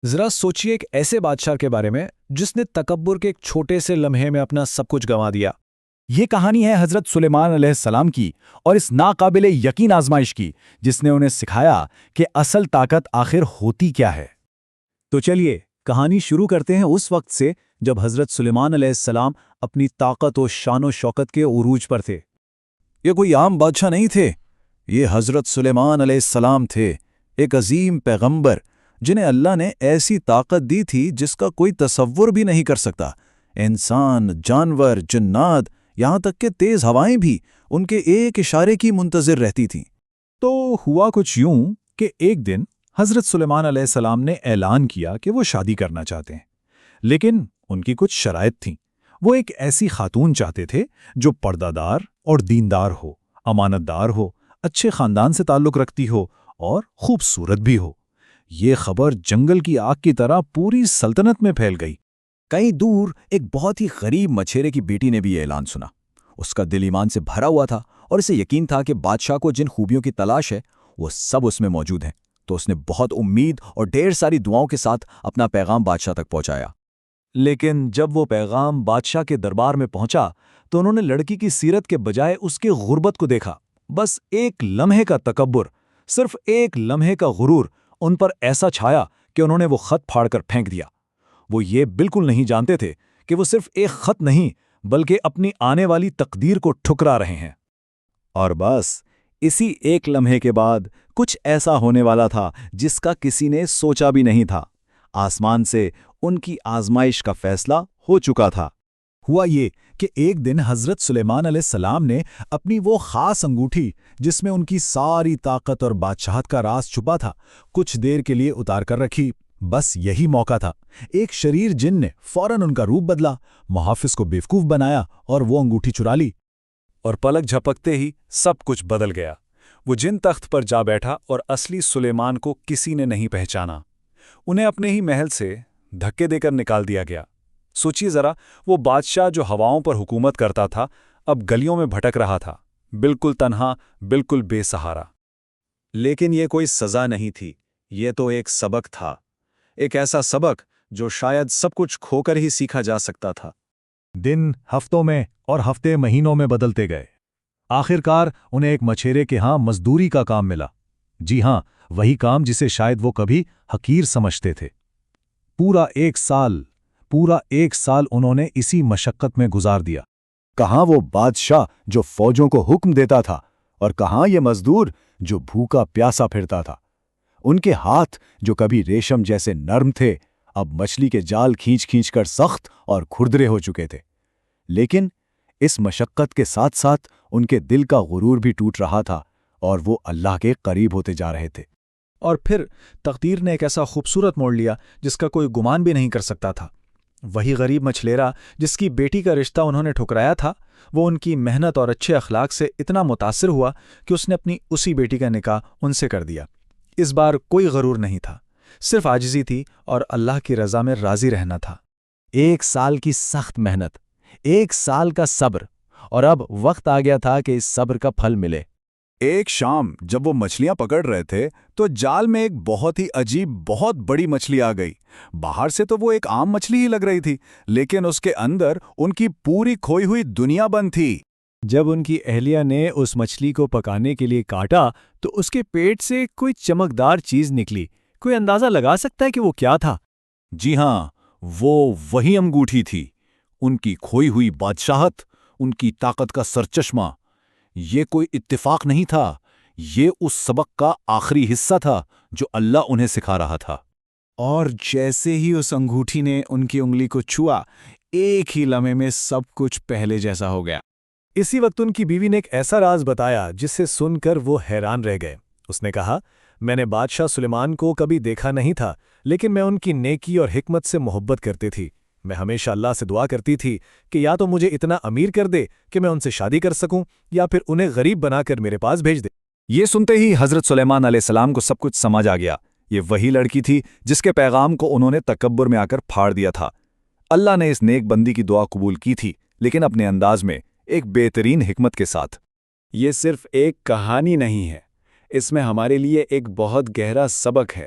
ذرا سوچئے ایک ایسے بادشاہ کے بارے میں جس نے تکبر کے ایک چھوٹے سے لمحے میں اپنا سب کچھ گنوا دیا۔ یہ کہانی ہے حضرت سلیمان علیہ السلام کی اور اس ناقابل یقین آزمائش کی جس نے انہیں سکھایا کہ اصل طاقت آخر ہوتی کیا ہے۔ تو چلیے کہانی شروع کرتے ہیں اس وقت سے جب حضرت سلیمان علیہ السلام اپنی طاقت و شان و شوکت کے عروج پر تھے۔ یہ کوئی عام بادشاہ نہیں تھے، یہ حضرت سلیمان علیہ السلام تھے، ایک عظیم پیغمبر جنہیں اللہ نے ایسی طاقت دی تھی جس کا کوئی تصور بھی نہیں کر سکتا۔ انسان، جانور، جنات، یہاں تک کہ تیز ہوائیں بھی ان کے ایک اشارے کی منتظر رہتی تھیں۔ تو ہوا کچھ یوں کہ ایک دن حضرت سلیمان علیہ السلام نے اعلان کیا کہ وہ شادی کرنا چاہتے ہیں، لیکن ان کی کچھ شرائط تھیں۔ وہ ایک ایسی خاتون چاہتے تھے جو پردہ دار اور دیندار ہو، امانت دار ہو، اچھے خاندان سے تعلق رکھتی ہو اور خوبصورت بھی ہو۔ یہ خبر جنگل کی آگ کی طرح پوری سلطنت میں پھیل گئی۔ کہیں دور ایک بہت ہی غریب مچھیرے کی بیٹی نے بھی یہ اعلان سنا۔ اس کا دل ایمان سے بھرا ہوا تھا اور اسے یقین تھا کہ بادشاہ کو جن خوبیوں کی تلاش ہے وہ سب اس میں موجود ہیں۔ تو اس نے بہت امید اور ڈھیر ساری دعاؤں کے ساتھ اپنا پیغام بادشاہ تک پہنچایا۔ لیکن جب وہ پیغام بادشاہ کے دربار میں پہنچا تو انہوں نے لڑکی کی سیرت کے بجائے اس کی غربت کو دیکھا۔ بس ایک لمحے کا تکبر، صرف ایک لمحے کا غرور ان پر ایسا چھایا کہ انہوں نے وہ خط پھاڑ کر پھینک دیا۔ وہ یہ بالکل نہیں جانتے تھے کہ وہ صرف ایک خط نہیں بلکہ اپنی آنے والی تقدیر کو ٹھکرا رہے ہیں۔ اور بس اسی ایک لمحے کے بعد کچھ ایسا ہونے والا تھا جس کا کسی نے سوچا بھی نہیں تھا۔ آسمان سے ان کی آزمائش کا فیصلہ ہو چکا تھا۔ ہوا یہ کہ ایک دن حضرت سلیمان علیہ السلام نے اپنی وہ خاص انگوٹھی جس میں ان کی ساری طاقت اور بادشاہت کا راز چھپا تھا کچھ دیر کے لیے اتار کر رکھی۔ بس یہی موقع تھا۔ ایک شریر جن نے فوراً ان کا روپ بدلا، محافظ کو بیوقوف بنایا اور وہ انگوٹھی چرا لی۔ اور پلک جھپکتے ہی سب کچھ بدل گیا۔ وہ جن تخت پر جا بیٹھا اور اصلی سلیمان کو کسی نے نہیں پہچانا۔ انہیں اپنے ہی محل سے دھکے دے کر نکال دیا گیا۔ سوچیے ذرا، وہ بادشاہ جو ہواؤں پر حکومت کرتا تھا اب گلیوں میں بھٹک رہا تھا، بالکل تنہا، بالکل بے سہارا۔ لیکن یہ کوئی سزا نہیں تھی، یہ تو ایک سبق تھا، ایک ایسا سبق جو شاید سب کچھ کھو کر ہی سیکھا جا سکتا تھا۔ دن ہفتوں میں اور ہفتے مہینوں میں بدلتے گئے۔ آخرکار انہیں ایک مچھیرے کے ہاں مزدوری کا کام ملا۔ جی ہاں، وہی کام جسے شاید وہ کبھی حقیر سمجھتے تھے۔ پورا ایک سال انہوں نے اسی مشقت میں گزار دیا۔ کہاں وہ بادشاہ جو فوجوں کو حکم دیتا تھا اور کہاں یہ مزدور جو بھوکا پیاسا پھرتا تھا۔ ان کے ہاتھ جو کبھی ریشم جیسے نرم تھے اب مچھلی کے جال کھینچ کھینچ کر سخت اور کھردرے ہو چکے تھے۔ لیکن اس مشقت کے ساتھ ساتھ ان کے دل کا غرور بھی ٹوٹ رہا تھا اور وہ اللہ کے قریب ہوتے جا رہے تھے۔ اور پھر تقدیر نے ایک ایسا خوبصورت موڑ لیا جس کا کوئی گمان بھی نہیں کر سکتا تھا۔ وہی غریب مچھلیرا جس کی بیٹی کا رشتہ انہوں نے ٹھکرایا تھا، وہ ان کی محنت اور اچھے اخلاق سے اتنا متاثر ہوا کہ اس نے اپنی اسی بیٹی کا نکاح ان سے کر دیا۔ اس بار کوئی غرور نہیں تھا، صرف عاجزی تھی اور اللہ کی رضا میں راضی رہنا تھا۔ ایک سال کی سخت محنت، ایک سال کا صبر، اور اب وقت آ گیا تھا کہ اس صبر کا پھل ملے۔ ایک شام جب وہ مچھلیاں پکڑ رہے تھے تو جال میں ایک بہت ہی عجیب بہت بڑی مچھلی آ گئی۔ باہر سے تو وہ ایک عام مچھلی ہی لگ رہی تھی، لیکن اس کے اندر ان کی پوری کھوئی ہوئی دنیا بند تھی۔ جب ان کی اہلیہ نے اس مچھلی کو پکانے کے لیے کاٹا تو اس کے پیٹ سے کوئی چمکدار چیز نکلی۔ کوئی اندازہ لگا سکتا ہے کہ وہ کیا تھا؟ جی ہاں، وہ وہی انگوٹھی تھی، ان کی کھوئی ہوئی بادشاہت، ان کی طاقت کا سرچشمہ۔ یہ کوئی اتفاق نہیں تھا، یہ اس سبق کا آخری حصہ تھا جو اللہ انہیں سکھا رہا تھا۔ اور جیسے ہی اس انگوٹھی نے ان کی انگلی کو چھوا، ایک ہی لمحے میں سب کچھ پہلے جیسا ہو گیا۔ اسی وقت ان کی بیوی نے ایک ایسا راز بتایا جسے سن کر وہ حیران رہ گئے۔ اس نے کہا، میں نے بادشاہ سلیمان کو کبھی دیکھا نہیں تھا، لیکن میں ان کی نیکی اور حکمت سے محبت کرتی تھی۔ میں ہمیشہ اللہ سے دعا کرتی تھی کہ یا تو مجھے اتنا امیر کر دے کہ میں ان سے شادی کر سکوں یا پھر انہیں غریب بنا کر میرے پاس بھیج دے۔ یہ سنتے ہی حضرت سلیمان علیہ السلام کو سب کچھ سمجھ آ گیا۔ یہ وہی لڑکی تھی جس کے پیغام کو انہوں نے تکبر میں آ کر پھاڑ دیا تھا۔ اللہ نے اس نیک بندی کی دعا قبول کی تھی، لیکن اپنے انداز میں، ایک بہترین حکمت کے ساتھ۔ یہ صرف ایک کہانی نہیں ہے، اس میں ہمارے لیے ایک بہت گہرا سبق ہے۔